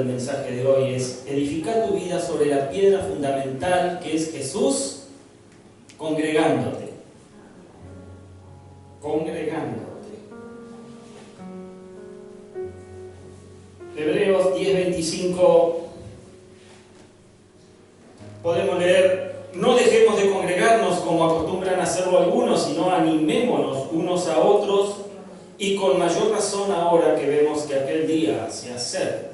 del mensaje de hoy es edificar tu vida sobre la piedra fundamental que es Jesús, congregándote. Congregándote. Hebreos 10:25 podemos leer: no dejemos de congregarnos como acostumbran a hacerlo algunos, sino animémonos unos a otros, y con mayor razón ahora que vemos que aquel día se acerca.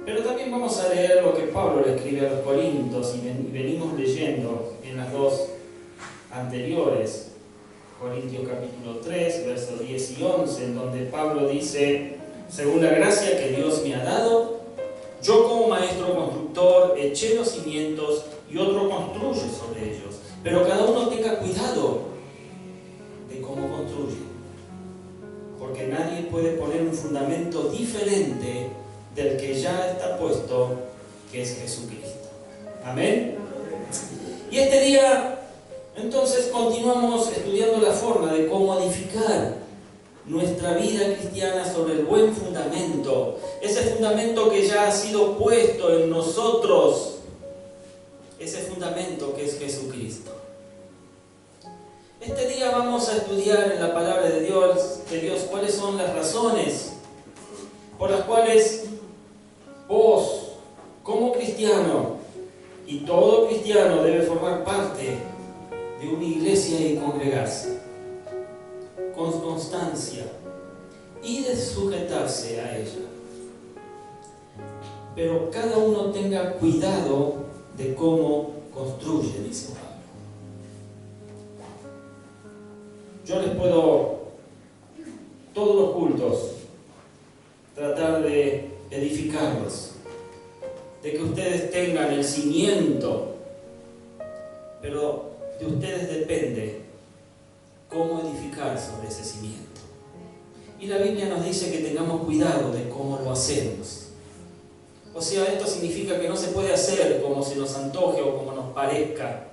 Pero también vamos a leer lo que Pablo le escribe a los Corintios, y venimos leyendo en las dos anteriores, Corintios capítulo 3, versos 10 y 11, en donde Pablo dice: según la gracia que Dios me ha dado, yo como maestro constructor eché los cimientos y otro construye sobre ellos. Pero cada uno tenga cuidado de cómo construye, porque nadie puede poner un fundamento diferente del que ya está puesto, que es Jesucristo. Amén. Y este día, entonces, continuamos estudiando la forma de cómo edificar nuestra vida cristiana sobre el buen fundamento, ese fundamento que ya ha sido puesto en nosotros, ese fundamento que es Jesucristo. Este día vamos a estudiar en la palabra de Dios cuáles son las razones por las cuales vos, como cristiano, y todo cristiano debe formar parte de una iglesia y congregarse con constancia y de sujetarse a ella. Pero cada uno tenga cuidado de cómo construye, dice Pablo. Yo les puedo, todos los cultos, tratar de edificarlos, de que ustedes tengan el cimiento, pero de ustedes depende cómo edificar sobre ese cimiento. Y la Biblia nos dice que tengamos cuidado de cómo lo hacemos. O sea, esto significa que no se puede hacer como se nos antoje o como nos parezca,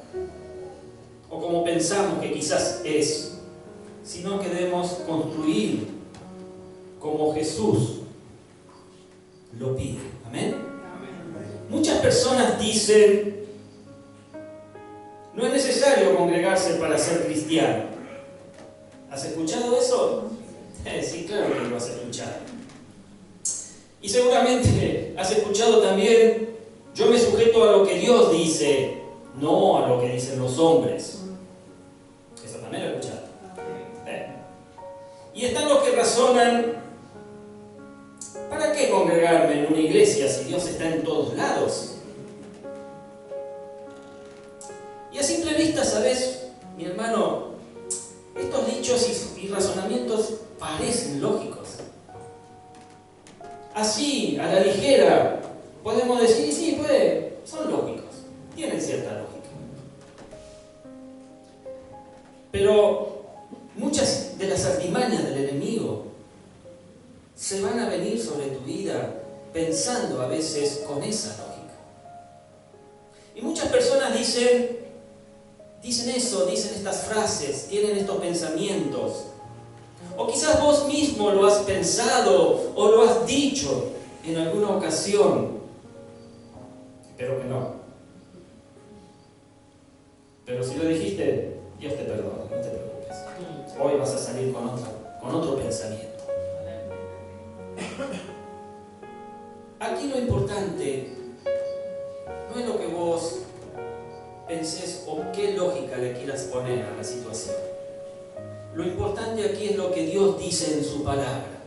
o como pensamos que quizás es, sino que debemos construir como Jesús lo pide. ¿Amén? Muchas personas dicen: no es necesario congregarse para ser cristiano. ¿Has escuchado eso? Sí, claro que lo has escuchado. Y seguramente has escuchado también: yo me sujeto a lo que Dios dice, no a lo que dicen los hombres. Eso también lo he escuchado. Y están los que razonan: ¿para qué congregarme en una iglesia si Dios está en todos lados? Y a simple vista, ¿sabes, mi hermano? Estos dichos y razonamientos parecen lógicos. Así, a la ligera, podemos decir: sí, son lógicos, tienen cierta lógica. Pero muchas de las artimañas del enemigo se van a venir sobre tu vida pensando a veces con esa lógica. Y muchas personas dicen eso, dicen estas frases, tienen estos pensamientos. O quizás vos mismo lo has pensado o lo has dicho en alguna ocasión. Espero que no. Pero si lo dijiste, Dios te perdona, no te preocupes. Hoy vas a salir con otro pensamiento. Aquí lo importante no es lo que vos pensés o qué lógica le quieras poner a la situación. Lo importante aquí es lo que Dios dice en su palabra,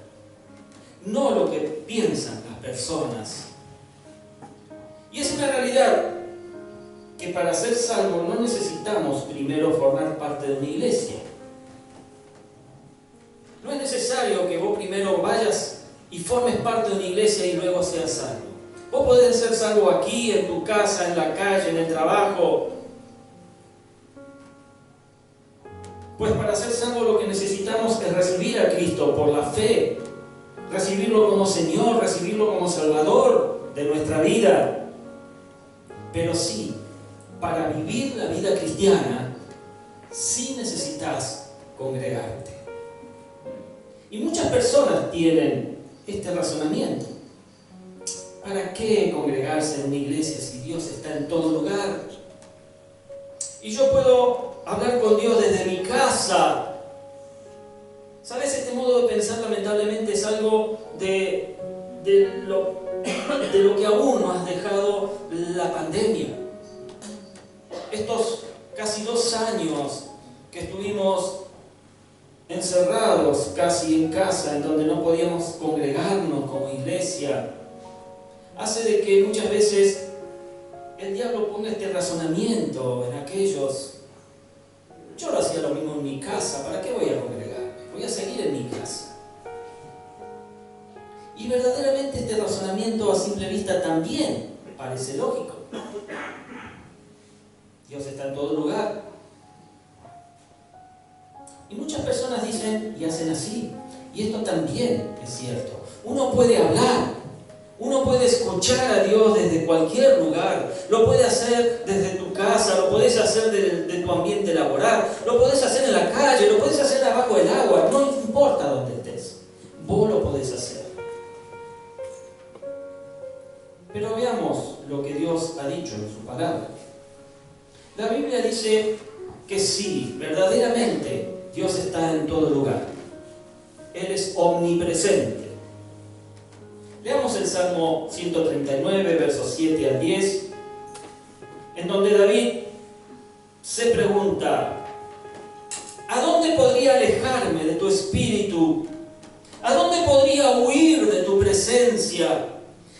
no lo que piensan las personas. Y es una realidad que para ser salvos no necesitamos primero formar parte de una iglesia. No es necesario que vos primero vayas y formes parte de una iglesia y luego seas salvo. Vos podés ser salvo aquí, en tu casa, en la calle, en el trabajo. Pues para ser salvo lo que necesitamos es recibir a Cristo por la fe, recibirlo como Señor, recibirlo como Salvador de nuestra vida. Pero sí, para vivir la vida cristiana, sí necesitas congregarte. Y muchas personas tienen este razonamiento. ¿Para qué congregarse en una iglesia si Dios está en todo lugar? Y yo puedo hablar con Dios desde mi casa. ¿Sabes? Este modo de pensar lamentablemente es algo de lo que aún nos ha dejado la pandemia. Estos casi 2 años que estuvimos encerrados casi en casa, en donde no podíamos congregarnos como iglesia, hace de que muchas veces el diablo ponga este razonamiento en aquellos. Yo lo hacía lo mismo en mi casa, ¿para qué voy a congregarme? Voy a seguir en mi casa. Y verdaderamente este razonamiento a simple vista también parece lógico. Dios está en todo lugar. Y muchas personas dicen y hacen así. Y esto también es cierto. Uno puede hablar, uno puede escuchar a Dios desde cualquier lugar. Lo puede hacer desde tu casa, lo puedes hacer de tu ambiente laboral, lo puedes hacer en la calle, lo puedes hacer abajo del agua. No importa dónde estés, vos lo podés hacer. Pero veamos lo que Dios ha dicho en su palabra. La Biblia dice que sí, verdaderamente Dios está en todo lugar. Él es omnipresente. Leamos el Salmo 139, versos 7 al 10, en donde David se pregunta: ¿a dónde podría alejarme de tu espíritu? ¿A dónde podría huir de tu presencia?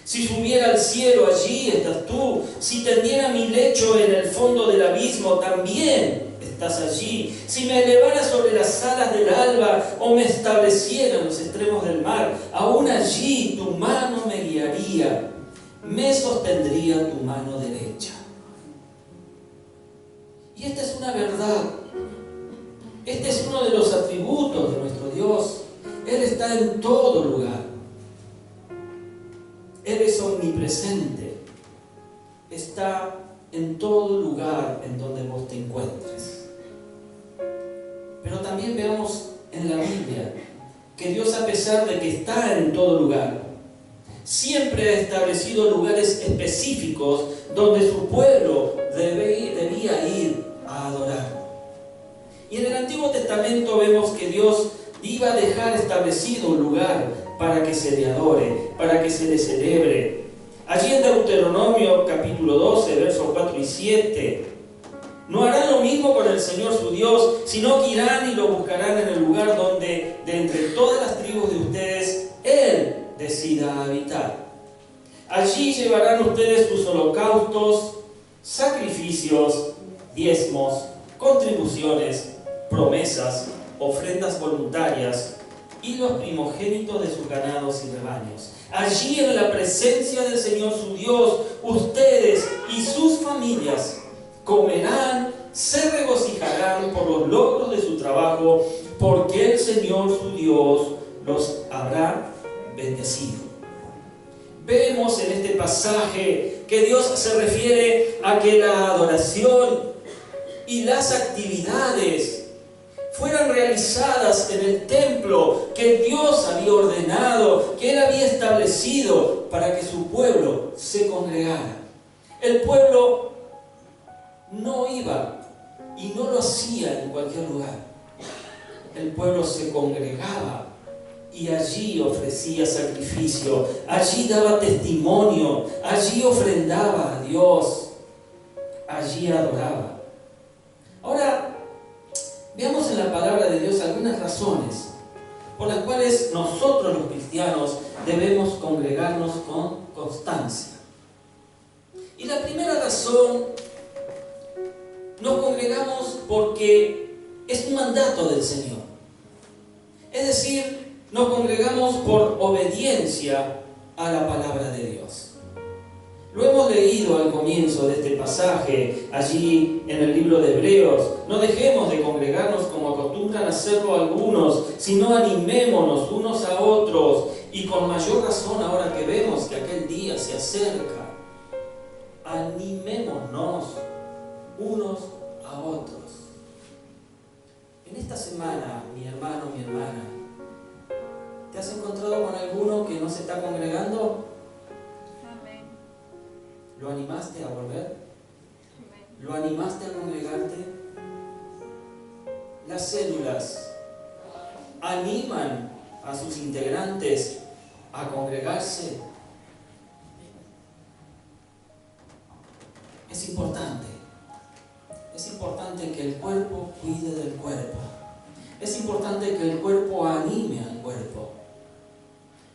Si subiera al cielo, allí estás tú. Si tendiera mi lecho en el fondo del abismo, también estás allí. Si me elevara sobre las alas del alba o me estableciera en los extremos del mar, aún allí tu mano me guiaría, me sostendría tu mano derecha. Y esta es una verdad. Este es uno de los atributos de nuestro Dios. Él está en todo lugar. Él es omnipresente. Está en todo lugar en donde vos te encuentres. Pero también veamos en la Biblia que Dios, a pesar de que está en todo lugar, siempre ha establecido lugares específicos donde su pueblo debía ir a adorar. Y en el Antiguo Testamento vemos que Dios iba a dejar establecido un lugar para que se le adore, para que se le celebre. Allí en Deuteronomio capítulo 12, versos 4 y 7, no harán lo mismo con el Señor su Dios, sino que irán y lo buscarán en el lugar donde, de entre todas las tribus de ustedes, Él decida habitar. Allí llevarán ustedes sus holocaustos, sacrificios, diezmos, contribuciones, promesas, ofrendas voluntarias y los primogénitos de sus ganados y rebaños. Allí, en la presencia del Señor su Dios, ustedes y sus familias comerán, se regocijarán por los logros de su trabajo, porque el Señor su Dios los habrá bendecido. Vemos en este pasaje que Dios se refiere a que la adoración y las actividades fueran realizadas en el templo que Dios había ordenado, que Él había establecido para que su pueblo se congregara. El pueblo no iba y no lo hacía en cualquier lugar. El pueblo se congregaba y allí ofrecía sacrificio, allí daba testimonio, allí ofrendaba a Dios, allí adoraba. Ahora, veamos en la palabra de Dios algunas razones por las cuales nosotros los cristianos debemos congregarnos con constancia. Y la primera razón, nos congregamos porque es un mandato del Señor. Es decir, nos congregamos por obediencia a la palabra de Dios. Lo hemos leído al comienzo de este pasaje, allí en el libro de Hebreos. No dejemos de congregarnos como acostumbran hacerlo algunos, sino animémonos unos a otros, y con mayor razón ahora que vemos que aquel día se acerca. Animémonos unos a otros. En esta semana, mi hermano, mi hermana, ¿te has encontrado con alguno que se está congregando? Amén. ¿Lo animaste a volver? Amén. ¿Lo animaste a congregarte? Las células animan a sus integrantes a congregarse. Es importante. Es importante que el cuerpo cuide del cuerpo. Es importante que el cuerpo anime al cuerpo.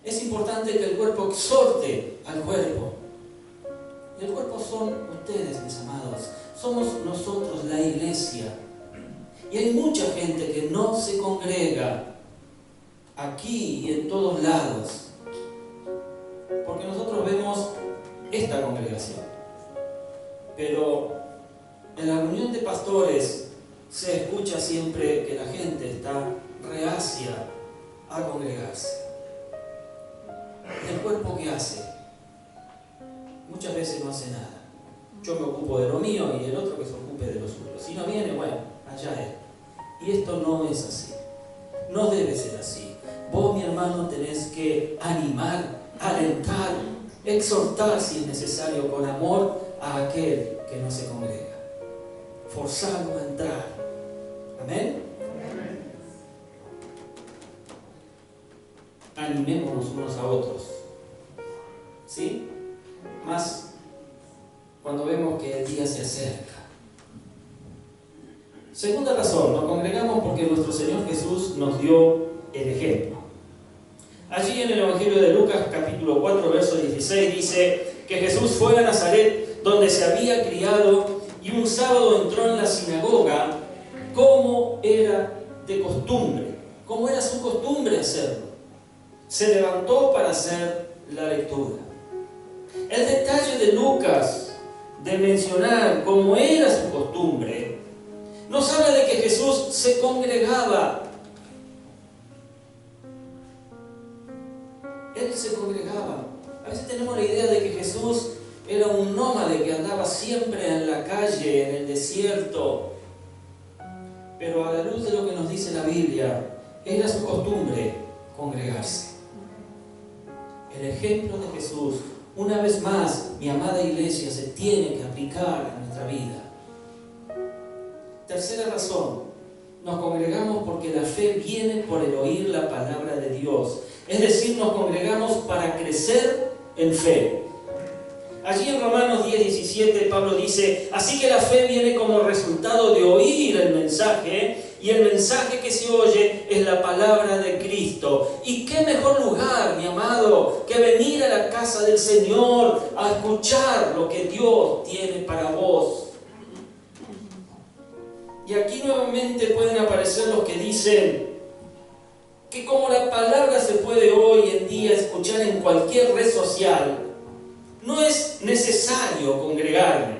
Es importante que el cuerpo exhorte al cuerpo. Y el cuerpo son ustedes, mis amados. Somos nosotros, la iglesia. Y hay mucha gente que no se congrega aquí y en todos lados. Porque nosotros vemos esta congregación. Pero en la reunión de pastores se escucha siempre que la gente está reacia a congregarse. ¿El cuerpo qué hace? Muchas veces no hace nada. Yo me ocupo de lo mío y el otro que se ocupe de lo suyo. Si no viene, bueno, allá es. Y esto no es así. No debe ser así. Vos, mi hermano, tenés que animar, alentar, exhortar si es necesario con amor a aquel que no se congrega. Forzarlo a entrar. Amén. Animémonos unos a otros. ¿Sí? Más cuando vemos que el día se acerca. Segunda razón, nos congregamos porque nuestro Señor Jesús nos dio el ejemplo. Allí en el Evangelio de Lucas, capítulo 4, verso 16, dice que Jesús fue a Nazaret, donde se había criado, y un sábado entró en la sinagoga, como era de costumbre, como era su costumbre hacerlo. Se levantó para hacer la lectura. El detalle de Lucas de mencionar cómo era su costumbre nos habla de que Jesús se congregaba. Él se congregaba. A veces tenemos la idea de que Jesús era un nómade que andaba siempre en la calle, en el desierto. Pero a la luz de lo que nos dice la Biblia, era su costumbre congregarse. El ejemplo de Jesús, una vez más, mi amada iglesia, se tiene que aplicar a nuestra vida. Tercera razón, nos congregamos porque la fe viene por el oír la palabra de Dios. Es decir, nos congregamos para crecer en fe. Allí en Romanos 10:17 Pablo dice: así que la fe viene como resultado de oír el mensaje, y el mensaje que se oye es la palabra de Cristo. ¿Y qué mejor lugar, mi amado, que venir a la casa del Señor a escuchar lo que Dios tiene para vos? Y aquí nuevamente pueden aparecer los que dicen que como la palabra se puede hoy en día escuchar en cualquier red social, no es necesario congregarme.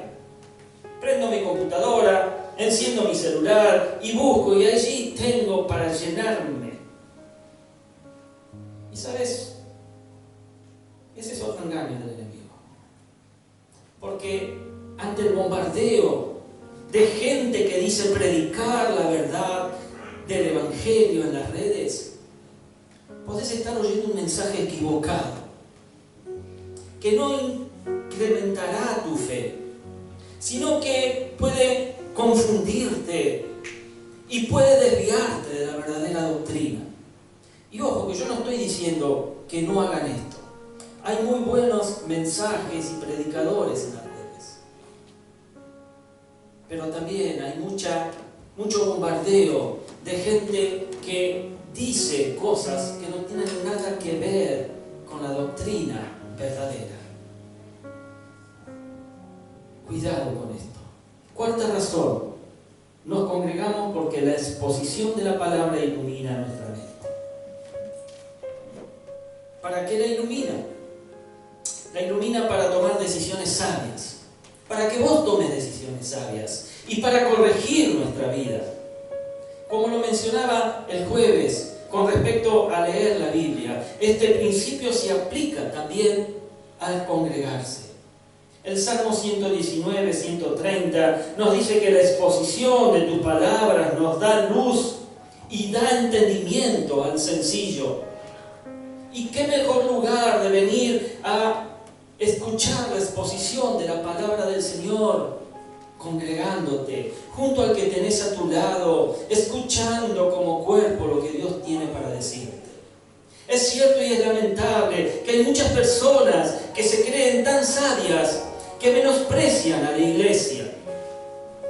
Prendo mi computadora, enciendo mi celular y busco, y allí tengo para llenarme. Y sabes, ese es otro engaño del enemigo. Porque ante el bombardeo de gente que dice predicar la verdad del Evangelio en las redes, podés estar oyendo un mensaje equivocado, que no incrementará tu fe, sino que puede confundirte y puede desviarte de la verdadera doctrina. Y ojo, que yo no estoy diciendo que no hagan esto. Hay muy buenos mensajes y predicadores en las redes. Pero también hay mucho bombardeo de gente que dice cosas que no tienen nada que ver con la doctrina verdadera. Cuidado con esto. Cuarta razón, nos congregamos porque la exposición de la palabra ilumina nuestra mente. ¿Para qué la ilumina? La ilumina para tomar decisiones sabias, para que vos tomes decisiones sabias y para corregir nuestra vida. Como lo mencionaba el jueves con respecto a leer la Biblia, este principio se aplica también al congregarse. El Salmo 119, 130 nos dice que la exposición de tus palabras nos da luz y da entendimiento al sencillo. Y qué mejor lugar de venir a escuchar la exposición de la palabra del Señor, congregándote, junto al que tenés a tu lado, escuchando como cuerpo lo que Dios tiene para decirte. Es cierto y es lamentable que hay muchas personas que se creen tan sabias que menosprecian a la iglesia,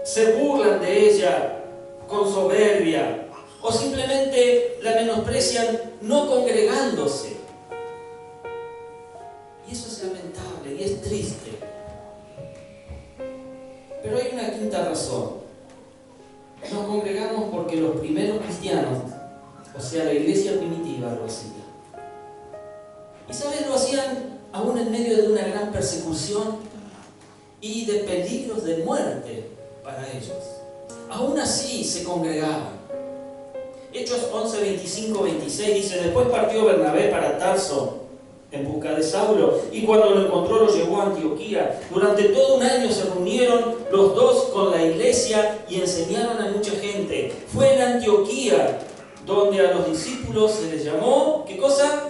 se burlan de ella con soberbia o simplemente la menosprecian no congregándose. Y eso es lamentable y es triste. Pero hay una quinta razón. Nos congregamos porque los primeros cristianos, o sea, la iglesia primitiva, lo hacía. Y ¿sabes? Lo hacían aún en medio de una gran persecución y de peligros de muerte para ellos. Aún así se congregaban. Hechos 11, 25, 26 dice: después partió Bernabé para Tarso en busca de Saulo, y cuando lo encontró lo llevó a Antioquía. Durante todo un año se reunieron los dos con la iglesia y enseñaron a mucha gente. Fue en Antioquía donde a los discípulos se les llamó, ¿qué cosa?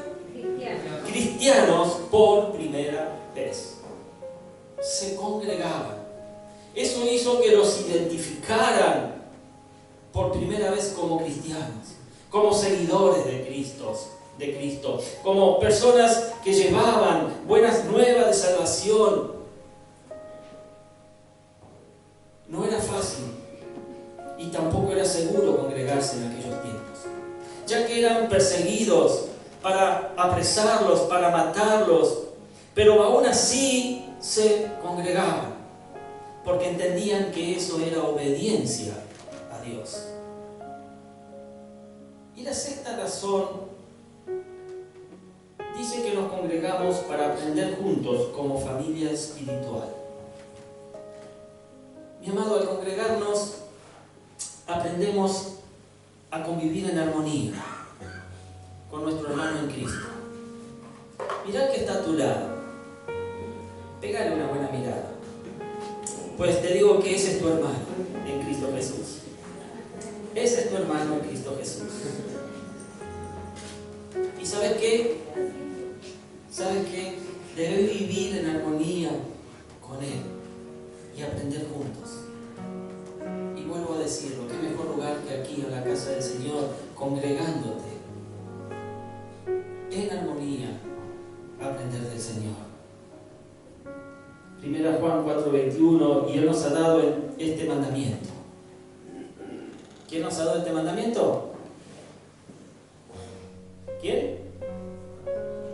Cristianos por primera vez. Se congregaban. Eso hizo que los identificaran por primera vez como cristianos, como seguidores de Cristo, como personas que llevaban buenas nuevas de salvación. No era fácil y tampoco era seguro congregarse en aquellos tiempos, ya que eran perseguidos para apresarlos, para matarlos, pero aún así se congregaban, porque entendían que eso era obediencia a Dios. Y la sexta razón dice que nos congregamos para aprender juntos como familia espiritual. Mi amado, al congregarnos aprendemos a convivir en armonía con nuestro hermano en Cristo. Mirá el que está a tu lado. Pégale una buena mirada. Pues te digo que ese es tu hermano en Cristo Jesús. Ese es tu hermano en Cristo Jesús. ¿Y sabes qué? ¿Sabes qué? Debes vivir en armonía con Él y aprender juntos. Y vuelvo a decirlo, qué mejor lugar que aquí en la casa del Señor, congregándote en armonía, aprender del Señor. 1 Juan 4:21, y Él nos ha dado este mandamiento. ¿Quién nos ha dado este mandamiento? ¿Quién?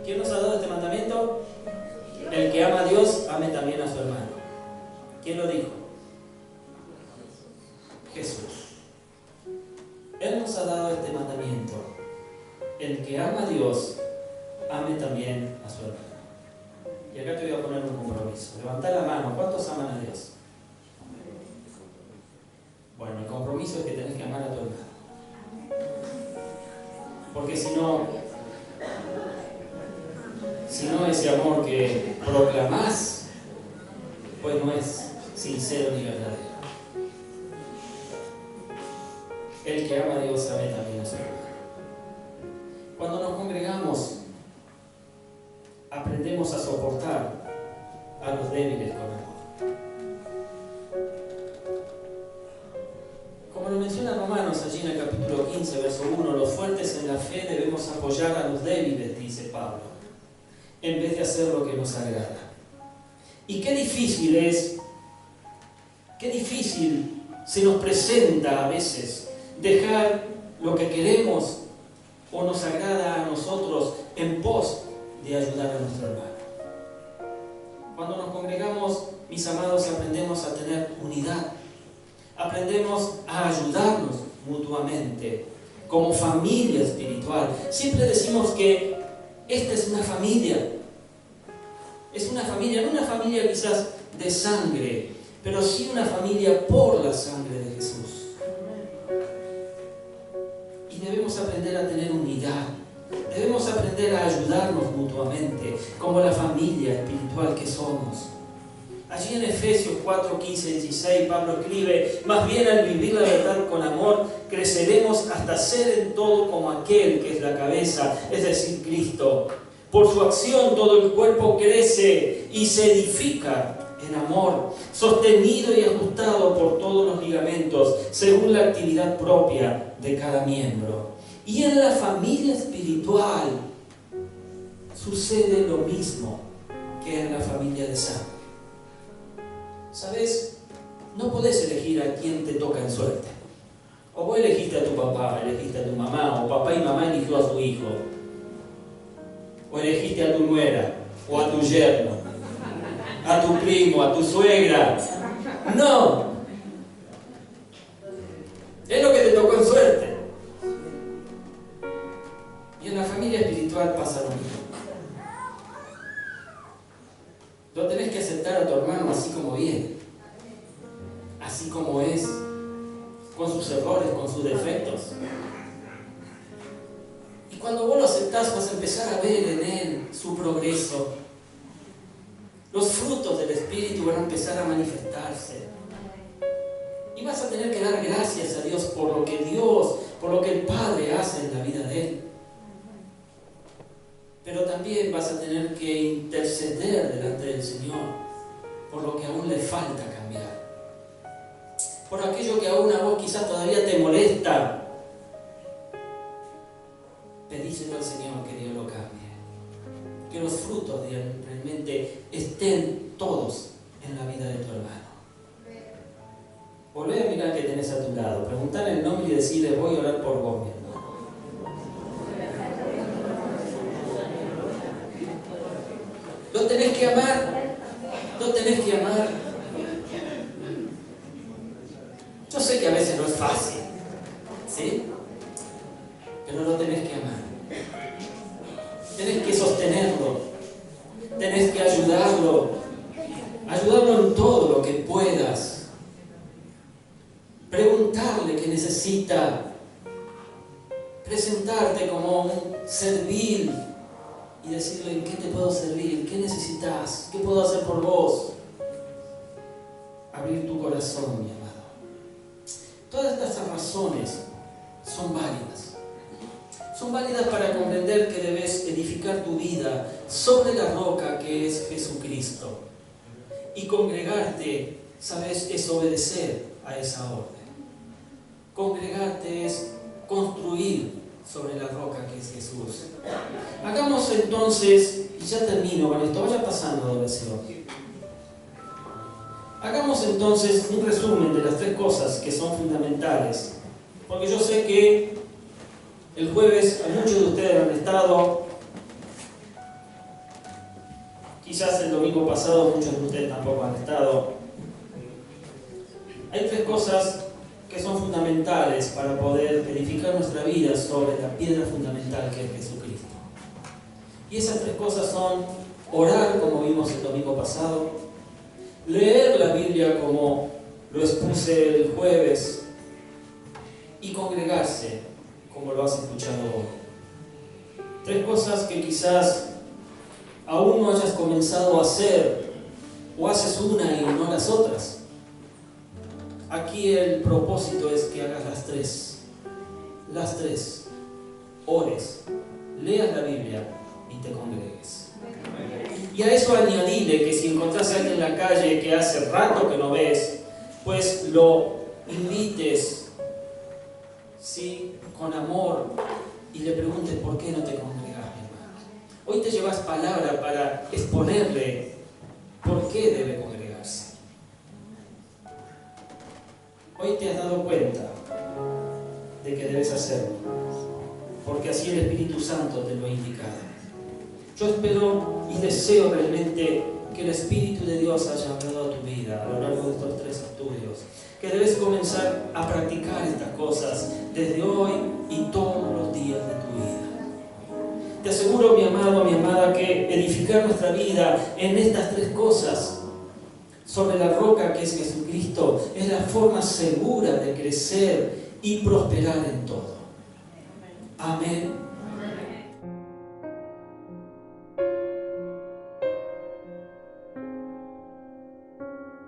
¿Quién nos ha dado este mandamiento? El que ama a Dios, ame también a su hermano. ¿Quién lo dijo? Jesús. Él nos ha dado este mandamiento. El que ama a Dios, ame también a su hermano. Y acá te voy a poner un compromiso. Levantá la mano. ¿Cuántos aman a Dios? Bueno, el compromiso es que tenés que amar a tu hermano. Porque si no, ese amor que proclamás, pues no es sincero ni verdadero. El que ama a Dios, ame también a su hermano. Cuando nos congregamos, aprendemos a soportar a los débiles con amor. Como lo menciona Romanos allí en el capítulo 15, verso 1, los fuertes en la fe debemos apoyar a los débiles, dice Pablo, en vez de hacer lo que nos agrada. Y qué difícil se nos presenta a veces dejar lo que queremos o nos agrada a nosotros en pos de ayudar a nuestro hermano. Cuando nos congregamos, mis amados, aprendemos a tener unidad, aprendemos a ayudarnos mutuamente como familia espiritual. Siempre decimos que esta es una familia, no una familia quizás de sangre, pero sí una familia por la sangre de Jesús. Y debemos aprender a tener unidad. Debemos aprender a ayudarnos mutuamente como la familia espiritual que somos. Allí Allí en Efesios 4, 15, 16, Pablo escribe: más bien al vivir la verdad con amor, creceremos hasta ser en todo como aquel que es la cabeza, es decir, Cristo. Por su acción todo el cuerpo crece y se edifica en amor, sostenido y ajustado por todos los ligamentos, según la actividad propia de cada miembro. Y en la familia espiritual sucede lo mismo que en la familia de sangre. ¿Sabes? No podés elegir a quién te toca en suerte. O vos elegiste a tu papá, elegiste a tu mamá, o papá y mamá eligió a su hijo. O elegiste a tu nuera, o a tu yerno, a tu primo, a tu suegra. No. Es lo que te tocó en suerte. Y en la familia espiritual pasa lo mismo. Lo tenés que aceptar a tu hermano así como viene, así como es, con sus errores, con sus defectos. Y cuando vos lo aceptás, vas a empezar a ver en él su progreso. Los frutos del Espíritu van a empezar a manifestarse. Y vas a tener que dar gracias a Dios, por lo que el Padre hace en la vida de él. Pero también vas a tener que interceder delante del Señor por lo que aún le falta cambiar. Por aquello que aún a vos quizás todavía te molesta. Pedíselo al Señor que Dios lo cambie. Que los frutos realmente estén todos en la vida de tu hermano. Volvé a mirar que tenés a tu lado. Preguntar el nombre y decirle: voy a orar por vos, mi hermano. Lo tenés que amar. Lo tenés que amar. Yo sé que a veces no es fácil, ¿sí? Pero lo tenés que amar. Tenés que sostenerlo. Tenés que ayudarlo. Ayudarlo en todo lo que puedas. Preguntarle qué necesita. Presentarte como un servil y decirle: ¿en qué te puedo servir? ¿Qué necesitas? ¿Qué puedo hacer por vos? Abrir tu corazón, mi amado. Todas estas razones son válidas. Son válidas para comprender que debes edificar tu vida sobre la roca que es Jesucristo. Y congregarte, ¿sabes?, es obedecer a esa orden. Congregarte es construir sobre la roca que es Jesús. Hagamos entonces, y ya termino con esto, vaya pasando, adoración. Hagamos entonces un resumen de las tres cosas que son fundamentales, porque yo sé que el jueves muchos de ustedes han estado, quizás el domingo pasado muchos de ustedes tampoco han estado. Hay tres cosas que son fundamentales para poder edificar nuestra vida sobre la piedra fundamental que es Jesucristo. Y esas tres cosas son orar, como vimos el domingo pasado, leer la Biblia como lo expuse el jueves, y congregarse, como lo has escuchado hoy. Tres cosas que quizás aún no hayas comenzado a hacer, o haces una y no las otras. Aquí el propósito es que hagas las tres. Las tres. Ores, leas la Biblia y te congregues. Y a eso añadile que si encontrás a alguien en la calle que hace rato que no ves, pues lo invites, ¿sí?, con amor, y le preguntes: ¿por qué no te congregas, mi hermano? Hoy te llevas palabra para exponerle por qué debe congregarse. Hoy te has dado cuenta de que debes hacerlo, porque así el Espíritu Santo te lo ha indicado. Yo espero y deseo realmente que el Espíritu de Dios haya hablado a tu vida a lo largo de estos tres estudios, que debes comenzar a practicar estas cosas desde hoy y todos los días de tu vida. Te aseguro, mi amado, mi amada, que edificar nuestra vida en estas tres cosas sobre la roca que es Jesucristo es la forma segura de crecer y prosperar en todo. Amén.